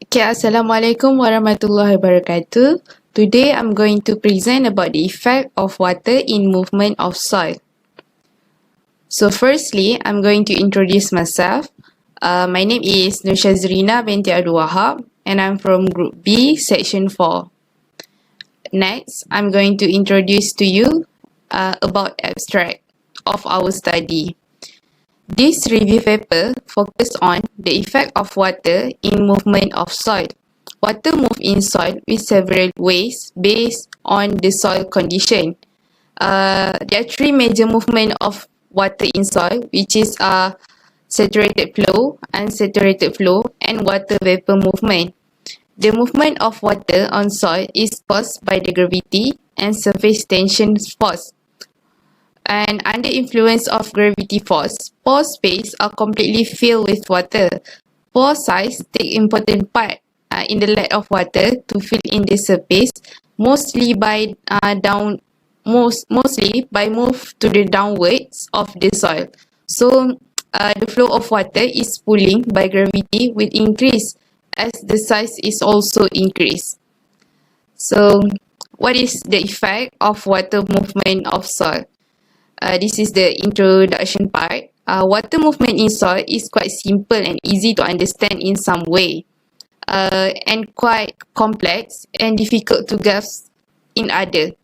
Okay, Assalamualaikum warahmatullahi wabarakatuh. Today I'm going to present about the effect of water in movement of soil. So firstly, I'm going to introduce myself. My name is Nur Shazrina binti Abdul Wahab and I'm from Group B, Section 4. Next, I'm going to introduce to you about abstract of our study. This review paper focused on the effect of water in movement of soil. Water moves in soil with several ways based on the soil condition. There are three major movements of water in soil, which is saturated flow, unsaturated flow, and water vapor movement. The movement of water on soil is caused by the gravity and surface tension force. And under influence of gravity force, pore space are completely filled with water. Pore size take important part in the lack of water to fill in the surface, mostly by move to the downwards of the soil. So the flow of water is pulling by gravity will increase as the size is also increased. So what is the effect of water movement of soil? This is the introduction part. Water movement in soil is quite simple and easy to understand in some way, and quite complex and difficult to grasp in other.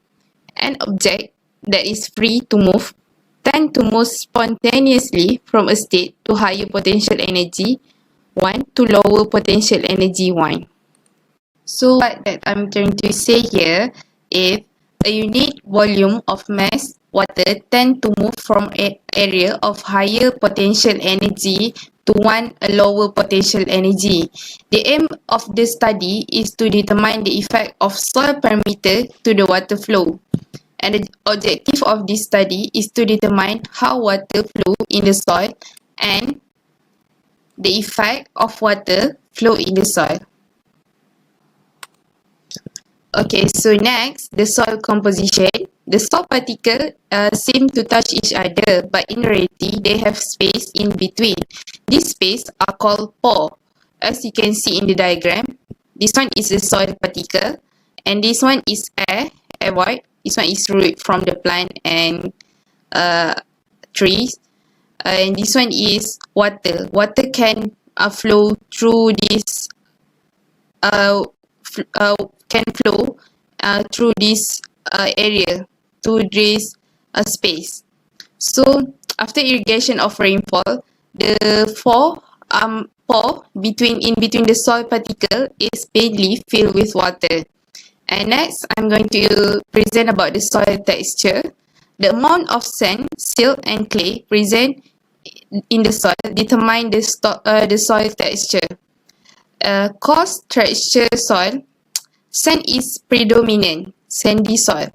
An object that is free to move tend to move spontaneously from a state to higher potential energy 1 to lower potential energy 1. So what that I'm trying to say here is a unit volume of mass water tend to move from an area of higher potential energy to one a lower potential energy. The aim of the study is to determine the effect of soil parameter to the water flow. And the objective of this study is to determine how water flow in the soil and the effect of water flow in the soil. Okay, so next, the soil composition. The soil particles seem to touch each other, but in reality, they have space in between. These space are called pore. As you can see in the diagram, this one is the soil particle, and this one is air void. This one is root from the plant and trees, and this one is water. Water can flow through this can flow through this area, through this space. So after irrigation of rainfall, the pore in between the soil particle is mainly filled with water. And next, I'm going to present about the soil texture. The amount of sand, silt, and clay present in the soil determine the soil texture. Coarse texture soil, sand is predominant, sandy soil.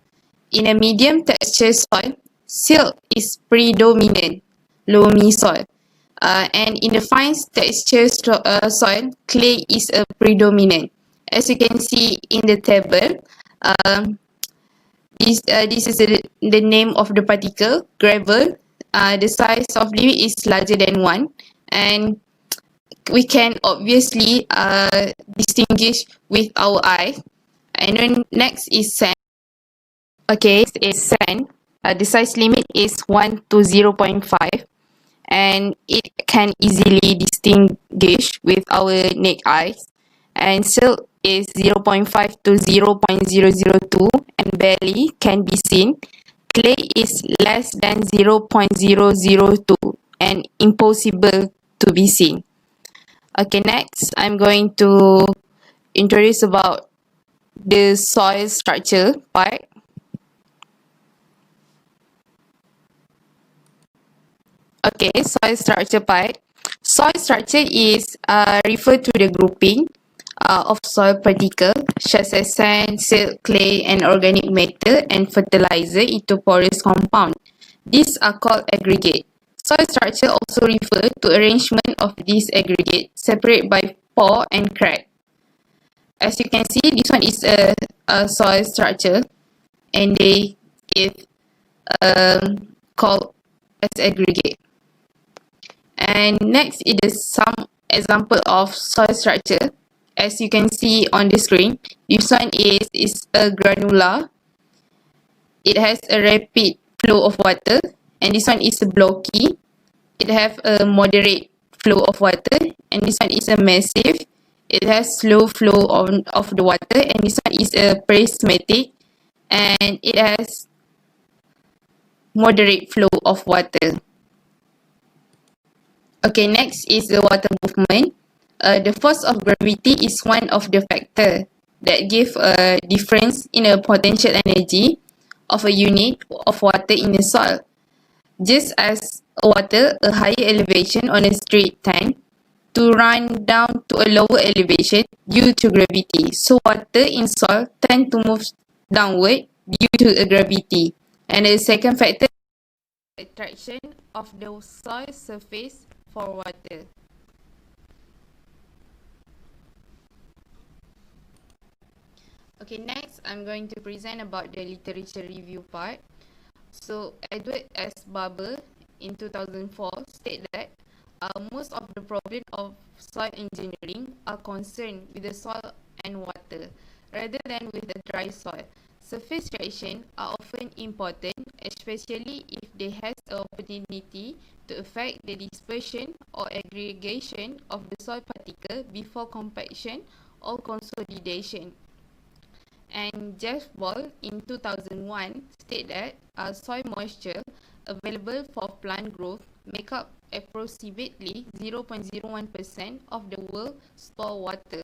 In a medium texture soil, silt is predominant, loamy soil. And in the fine texture soil, clay is a predominant. As you can see in the table, this is the name of the particle, gravel. The size of limit is larger than 1, and we can obviously distinguish with our eye. And then next is sand. Okay, is sand. The size limit is 1 to 0.5, and it can easily distinguish with our naked eyes. And silt is 0.5 to 0.002 and barely can be seen. Clay is less than 0.002 and impossible to be seen. Okay, next I'm going to introduce about the soil structure part. Okay, soil structure part. Soil structure is referred to the grouping of soil particles such as sand, silt, clay, and organic matter and fertilizer into porous compound. These are called aggregate. Soil structure also refers to arrangement of these aggregates separate by pore and crack. As you can see, this one is a soil structure, and they is called as aggregate. And next it is some example of soil structure. as you can see on the screen, this one is a granular. It has a rapid flow of water, and this one is a blocky. It have a moderate flow of water, and this one is a massive. It has slow flow of the water, and this one is a prismatic, and it has moderate flow of water. Okay, next is the water movement. The force of gravity is one of the factors that give a difference in the potential energy of a unit of water in the soil. Just as water, a higher elevation on a straight tank to run down to a lower elevation due to gravity. So water in soil tend to move downward due to a gravity. And the second factor is attraction of the soil surface for water. Okay, next I'm going to present about the literature review part. So Edward S. Barber in 2004 stated that most of the problem of soil engineering are concerned with the soil and water rather than with the dry soil. Surface reaction are often important, especially if they has the opportunity to affect the dispersion or aggregation of the soil particle before compaction or consolidation. And Jeff Ball in 2001 stated that soil moisture available for plant growth make up approximately 0.01% of the world's stored water.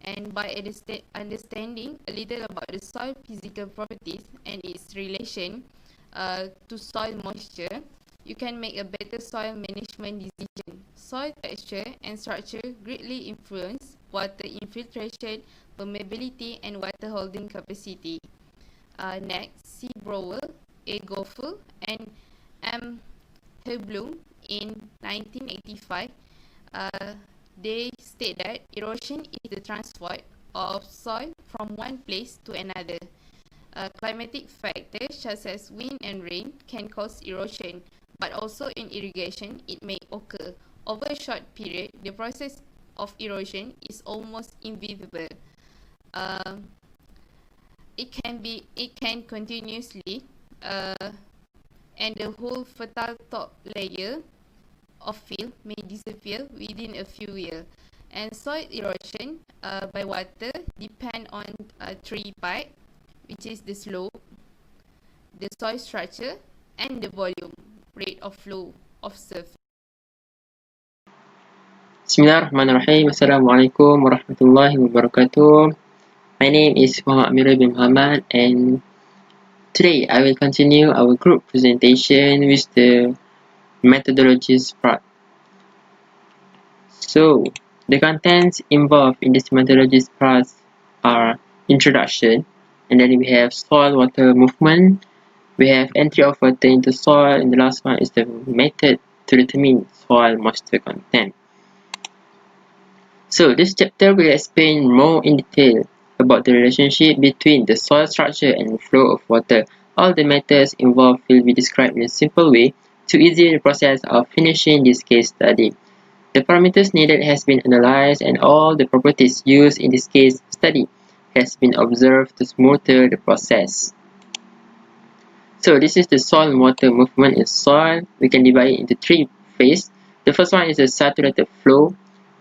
And by understanding a little about the soil physical properties and its relation to soil moisture, you can make a better soil management decision. Soil texture and structure greatly influence water infiltration, permeability, and water holding capacity. Next, C. Brower, A. Goffel, and M. Herblum in 1985, they state that erosion is the transport of soil from one place to another. Climatic factors such as wind and rain can cause erosion, but also in irrigation it may occur. Over a short period, the process of erosion is almost invisible. It can continuously and the whole fertile top layer of field may disappear within a few years. And soil erosion by water depend on three parts, which is the slope, the soil structure, and the volume, rate of flow of surface. Bismillahirrahmanirrahim. Assalamualaikum warahmatullahi wabarakatuh. My name is Muhammad Amirul bin Muhammad, and today I will continue our group presentation with the methodologies part. So, the contents involved in this methodologies part are introduction, and then we have soil water movement, we have entry of water into soil, and the last one is the method to determine soil moisture content. So this chapter will explain more in detail about the relationship between the soil structure and flow of water. All the methods involved will be described in a simple way to ease the process of finishing this case study. The parameters needed has been analyzed and all the properties used in this case study has been observed to smoother the process. So this is the soil and water movement in soil. We can divide it into three phases. The first one is the saturated flow,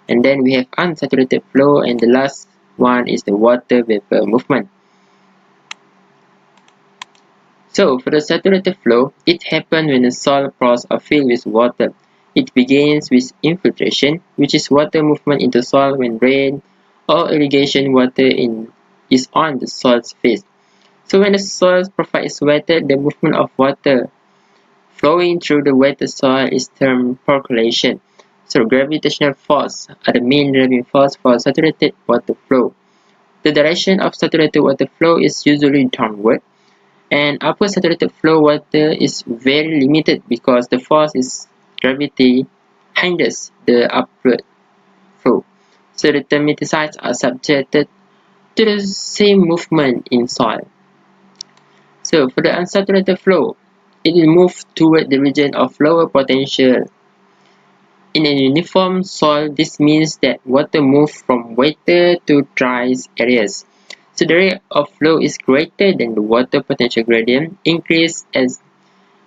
and then we have unsaturated flow, and the last one is the water vapor movement. So for the saturated flow, it happens when the soil pores are filled with water. It begins with infiltration, which is water movement into soil when rain or irrigation water is on the soil's face. So when the soil profile is wetted, the movement of water flowing through the wetted soil is termed percolation. So gravitational force are the main driving force for saturated water flow. The direction of saturated water flow is usually downward, and upward saturated flow water is very limited because the force is gravity hinders the upward flow. So the termiticides are subjected to the same movement in soil. So for the unsaturated flow, it will move toward the region of lower potential. In a uniform soil, this means that water moves from wetter to dry areas. So the rate of flow is greater than the water potential gradient increase as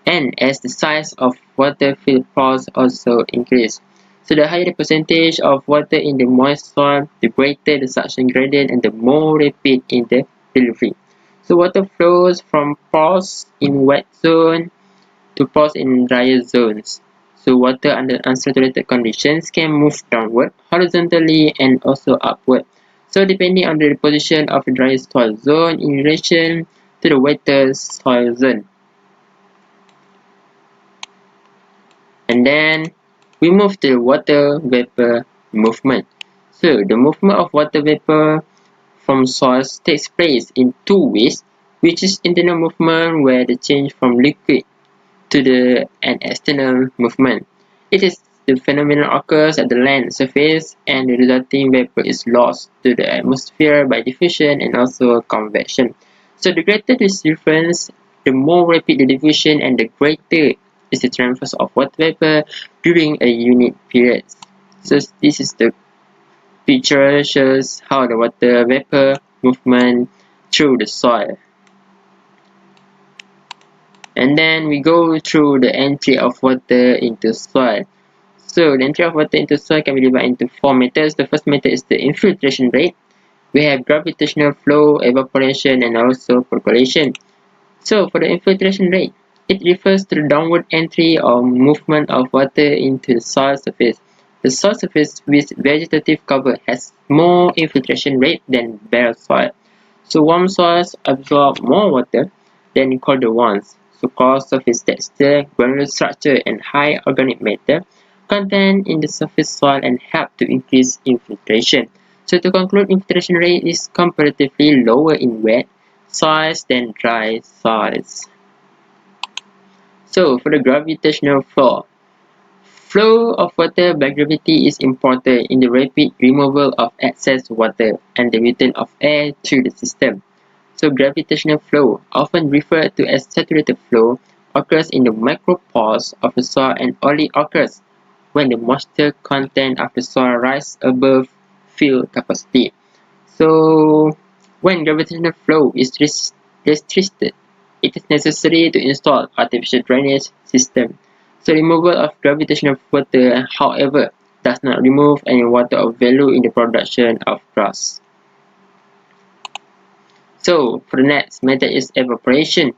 the size of water-filled pores also increase. So the higher the percentage of water in the moist soil, the greater the suction gradient and the more rapid in the delivery. So water flows from pores in wet zone to pores in drier zones. So water under unsaturated conditions can move downward, horizontally and also upward. So depending on the position of the drier soil zone in relation to the wetter soil zone. And then we move to the water vapor movement. So the movement of water vapor from source takes place in two ways, which is internal movement where the change from liquid to an external movement. It is the phenomenon occurs at the land surface and the resulting vapor is lost to the atmosphere by diffusion and also convection. So the greater this difference, the more rapid the diffusion and the greater is the transfer of water vapor during a unit period. So this is the picture shows how the water vapor movement through the soil. And then we go through the entry of water into soil. So the entry of water into soil can be divided into four methods. The first method is the infiltration rate. We have gravitational flow, evaporation, and also percolation. So for the infiltration rate, it refers to the downward entry or movement of water into the soil surface. The soil surface with vegetative cover has more infiltration rate than bare soil. So warm soils absorb more water than colder ones. So coarse surface texture, granular structure, and high organic matter content in the surface soil and help to increase infiltration. So to conclude, infiltration rate is comparatively lower in wet soils than dry soils. So for the gravitational flow of water by gravity is important in the rapid removal of excess water and the return of air through the system. So gravitational flow, often referred to as saturated flow, occurs in the micropores of the soil and only occurs when the moisture content of the soil rises above field capacity. So when gravitational flow is restricted, it is necessary to install artificial drainage system. So removal of gravitational water, however, does not remove any water of value in the production of grass. So for the next method is evaporation.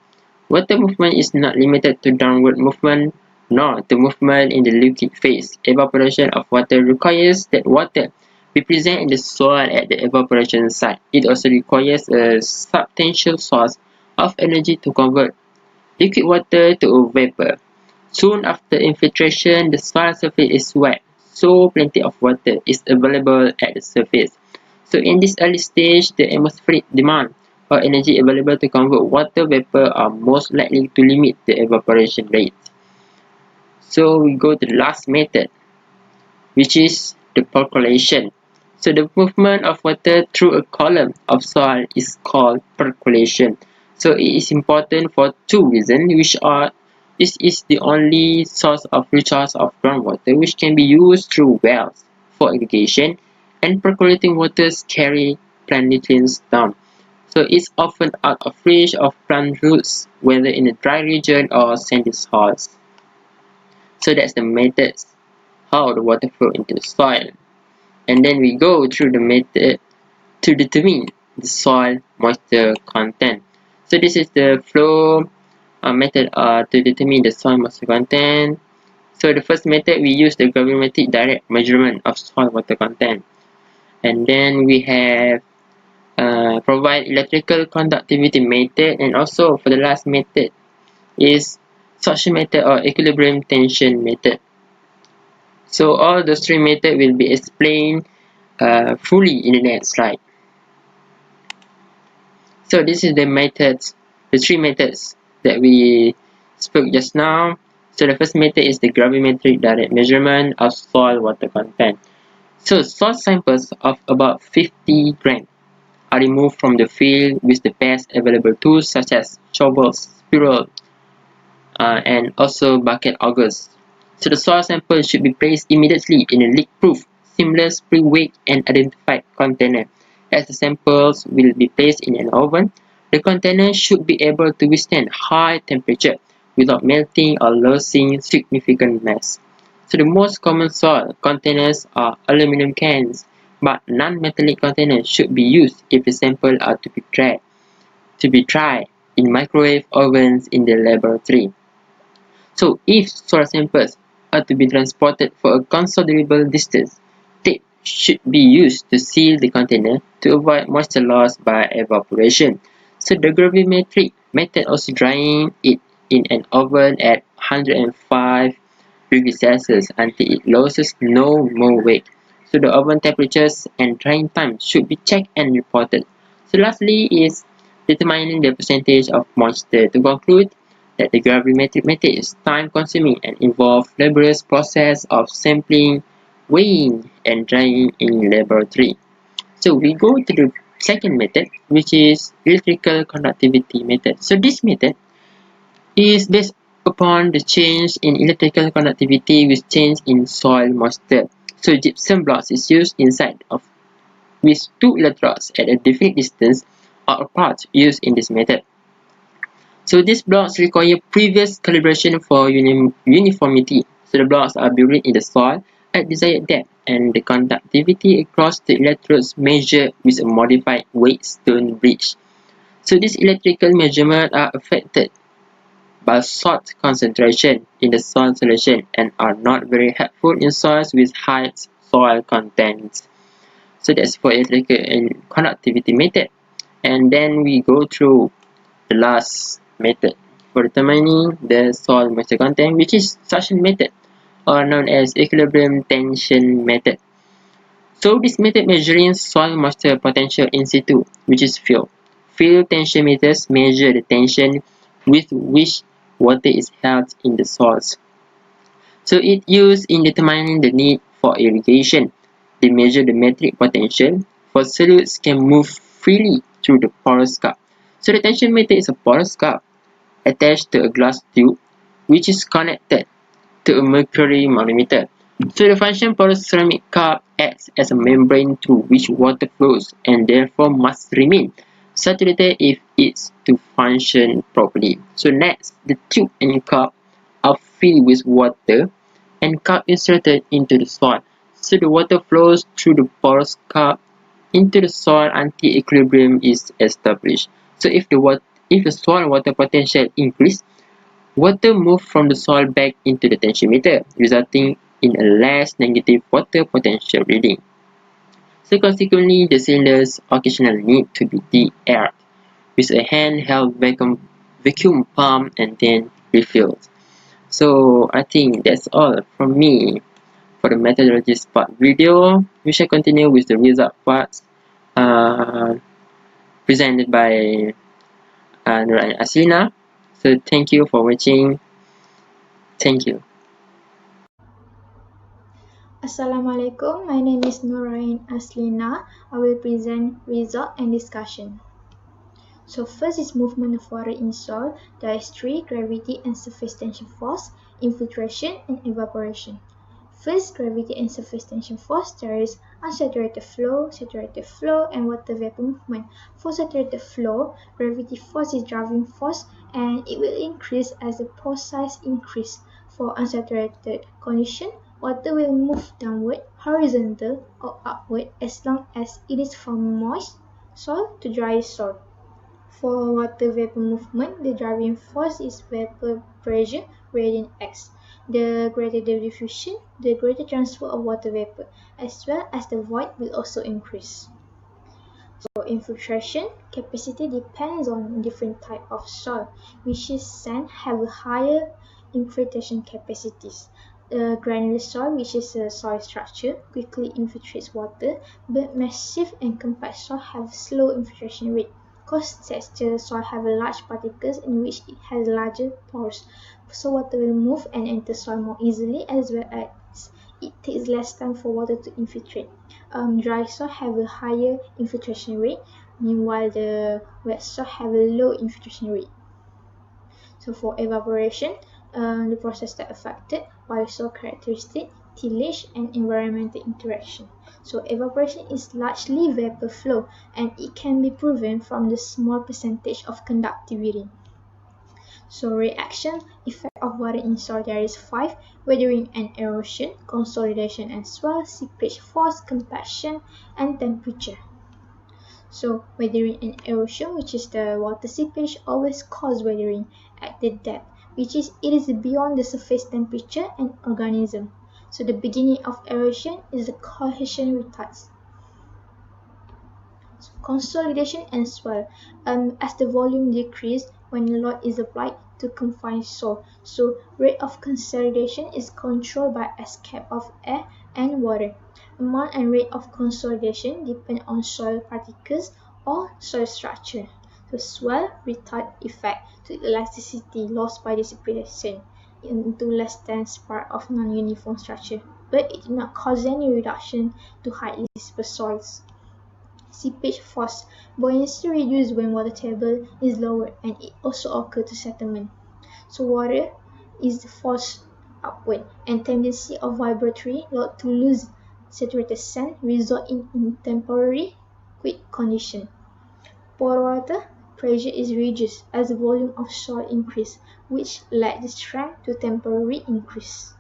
Water movement is not limited to downward movement nor to movement in the liquid phase. Evaporation of water requires that water be present in the soil at the evaporation site. It also requires a substantial source of energy to convert liquid water to a vapor. Soon after infiltration, the soil surface is wet, so plenty of water is available at the surface. So in this early stage, the atmospheric demand or energy available to convert water vapor are most likely to limit the evaporation rate. So we go to the last method, which is the percolation. So the movement of water through a column of soil is called percolation. So it is important for two reasons, which are this is the only source of recharge of groundwater which can be used through wells for irrigation, and percolating waters carry plant nutrients down. So it's often out of reach of plant roots, whether in a dry region or sandy soils. So that's the methods how the water flow into the soil. And then we go through the method to determine the soil moisture content. So this is the flow method to determine the soil moisture content. So the first method, we use the gravimetric direct measurement of soil water content. And then we have provide electrical conductivity method, and also for the last method is suction method or equilibrium tension method. So all those three methods will be explained fully in the next slide. So this is the three methods that we spoke just now. So the first method is the gravimetric direct measurement of soil water content. So soil samples of about 50 grams are removed from the field with the best available tools such as shovels, spiral, and also bucket augers. So the soil sample should be placed immediately in a leak-proof, seamless, pre-weighed and identified container. As the samples will be placed in an oven, the container should be able to withstand high temperature without melting or losing significant mass. So the most common soil containers are aluminum cans, but non-metallic containers should be used if the samples are to be dried in microwave ovens in the laboratory. So if soil samples are to be transported for a considerable distance, tape should be used to seal the container to avoid moisture loss by evaporation. So the gravimetric method also drying it in an oven at 105 degrees Celsius until it loses no more weight. So the oven temperatures and drying time should be checked and reported. So lastly is determining the percentage of moisture. To conclude, that the gravimetric method is time-consuming and involves laborious process of sampling, weighing, and drying in laboratory. So we go to the second method, which is electrical conductivity method. So this method is based upon the change in electrical conductivity with change in soil moisture. So gypsum blocks is used inside of with two electrodes at a definite distance or apart used in this method. So these blocks require previous calibration for uniformity. So the blocks are buried in the soil at desired depth and the conductivity across the electrodes measured with a modified Wheatstone bridge. So these electrical measurements are affected by salt concentration in the soil solution and are not very helpful in soils with high soil contents. So that's for electrical and conductivity method. And then we go through the last method for determining the soil moisture content, which is suction method or known as equilibrium tension method. So this method measuring soil moisture potential in situ, which is field. Field tension meters measure the tension with which water is held in the soils. So it used in determining the need for irrigation. They measure the metric potential for solids can move freely through the porous cup. So the tension meter is a porous cup attached to a glass tube which is connected to a mercury manometer. So the function porous ceramic cup acts as a membrane through which water flows and therefore must remain saturated if it's to function properly. So next, the tube and cup are filled with water and cup inserted into the soil. So the water flows through the porous cup into the soil until equilibrium is established. So if the soil water potential increase, water move from the soil back into the tensiometer, resulting in a less negative water potential reading. So consequently, the cylinders occasionally need to be de-aired with a handheld vacuum pump and then refilled. So I think that's all from me for the methodologies part video. We shall continue with the result parts uh, presented by Nur and Aslina. So thank you for watching. Thank you. Assalamualaikum, my name is Nurain Aslina. I will present result and discussion. So first is movement of water in soil. There is three: gravity and surface tension force, infiltration and evaporation. First, gravity and surface tension force. There is unsaturated flow, saturated flow, and water vapor movement. For saturated flow, gravity force is driving force and it will increase as the pore size increase. For unsaturated condition, water will move downward, horizontal, or upward as long as it is from moist soil to dry soil. For water vapor movement, the driving force is vapor pressure gradient X. The greater the diffusion, the greater transfer of water vapor, as well as the void will also increase. For infiltration, capacity depends on different type of soil, which is sand have a higher infiltration capacities. The granular soil, which is a soil structure, quickly infiltrates water, but massive and compact soil have slow infiltration rate. Coarse texture soil have large particles in which it has larger pores, so water will move and enter soil more easily, as well as it takes less time for water to infiltrate. Dry soil have a higher infiltration rate, meanwhile the wet soil have a low infiltration rate. So for evaporation, the process that affected by soil characteristic, tillage, and environmental interaction. So evaporation is largely vapor flow, and it can be proven from the small percentage of conductivity. So reaction effect of water in soil, there is 5: weathering and erosion, consolidation and swell, seepage force, compaction, and temperature. So weathering and erosion, which is the water seepage, always cause weathering at the depth, which is it is beyond the surface temperature and organism. So the beginning of erosion is the cohesion retards. So consolidation and swell, as the volume decreases when a load is applied to confined soil. So rate of consolidation is controlled by escape of air and water. Amount and rate of consolidation depend on soil particles or soil structure. So swell retard effect to elasticity lost by dissipation into less dense part of non-uniform structure, but it did not cause any reduction to highly dispersed soils. Seepage force, buoyancy reduces when water table is lower, and it also occurs to settlement. So water is forced upward, and tendency of vibratory load to lose saturated sand result in temporary quick condition. Pore water pressure is reduced as the volume of soil increase, which led the strength to temporarily increase.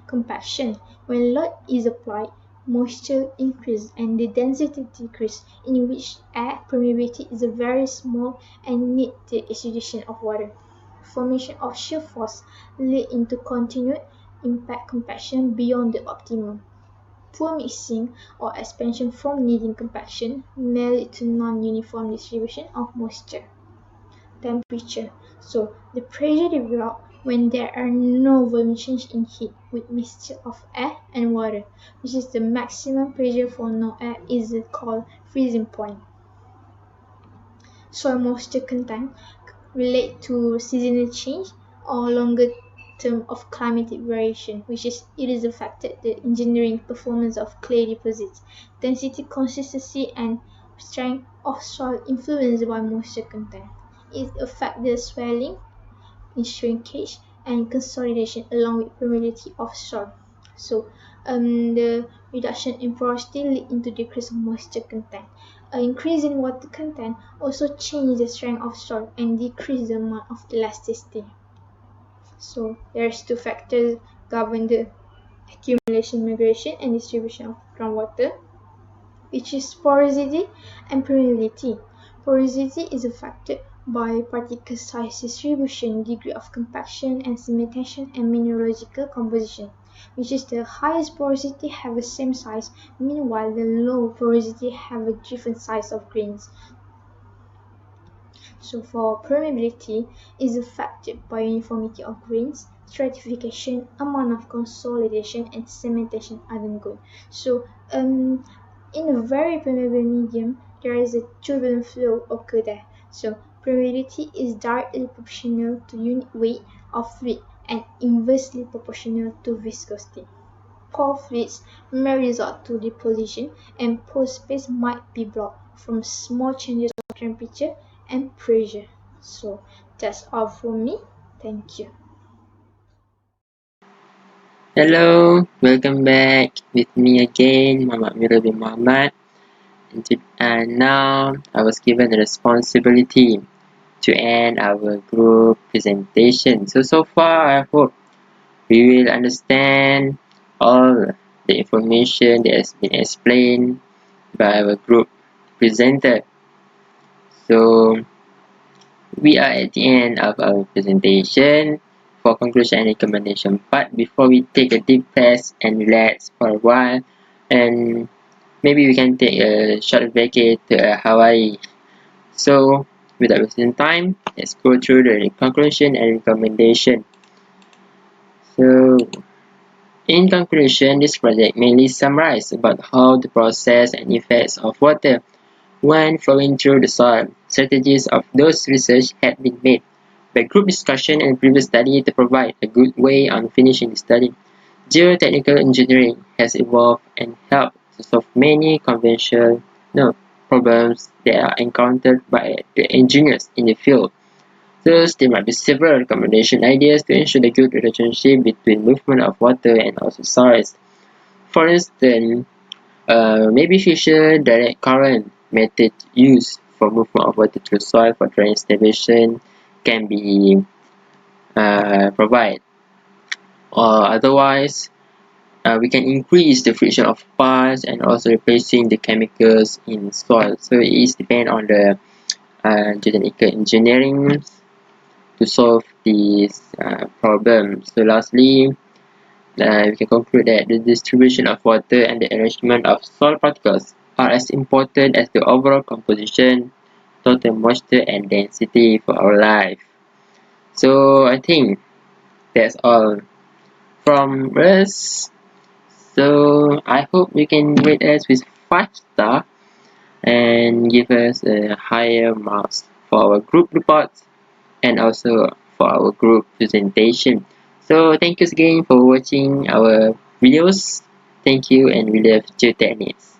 Compaction, when load is applied, moisture increases and the density decreases, in which air permeability is very small and need the exudation of water. Formation of shear force lead into continued impact compaction beyond the optimum. Poor mixing or expansion from needing compaction may lead to non-uniform distribution of moisture. Temperature, so the pressure develops when there are no volume change in heat with mixture of air and water, which is the maximum pressure for no air is called freezing point. Soil moisture content relate to seasonal change or longer term of climatic variation, which is it is affected the engineering performance of clay deposits. Density, consistency, and strength of soil influenced by moisture content. It affects the swelling, in shrinkage, and consolidation along with permeability of soil. So the reduction in porosity lead into decrease of moisture content. An increase in water content also changes the strength of soil and decrease the amount of elasticity. So there's two factors govern the accumulation, migration, and distribution of groundwater, which is porosity and permeability. Porosity is affected by particle size distribution, degree of compaction and cementation, and mineralogical composition, which is the highest porosity have the same size, meanwhile the low porosity have a different size of grains. So for permeability is affected by uniformity of grains, stratification, amount of consolidation, and cementation are then good. So in a very permeable medium, there is a turbulent flow occur there. So permeability is directly proportional to unit weight of fluid and inversely proportional to viscosity. Pore fluids may result to deposition, and pore space might be blocked from small changes of temperature and pressure. So that's all for me. Thank you. Hello, welcome back with me again, Muhammad Mirul bin Muhammad. And now I was given the responsibility to end our group presentation. So far, I hope we will understand all the information that has been explained by our group presenter. So we are at the end of our presentation for conclusion and recommendation. But before we take a deep breath and relax for a while, and maybe we can take a short vacay to Hawaii. So without wasting time, let's go through the conclusion and recommendation. So in conclusion, this project mainly summarizes about how the process and effects of water when flowing through the soil. Strategies of those research had been made by group discussion and previous study to provide a good way on finishing the study. Geotechnical engineering has evolved and helped to solve many conventional problems that are encountered by the engineers in the field. Thus, there might be several recommendation ideas to ensure the good relationship between movement of water and also soils. For instance, maybe future direct current method used for movement of water through soil for drainage stabilization can be provided. Or otherwise, we can increase the friction of parts and also replacing the chemicals in soil. So it is depend on the geotechnical engineering to solve this problem. So lastly, we can conclude that the distribution of water and the arrangement of soil particles are as important as the overall composition, total moisture and density for our life. So I think that's all from us. So I hope you can rate us with 5 star and give us a higher marks for our group reports and also for our group presentation. So thank you again for watching our videos. Thank you and we love geotechnics.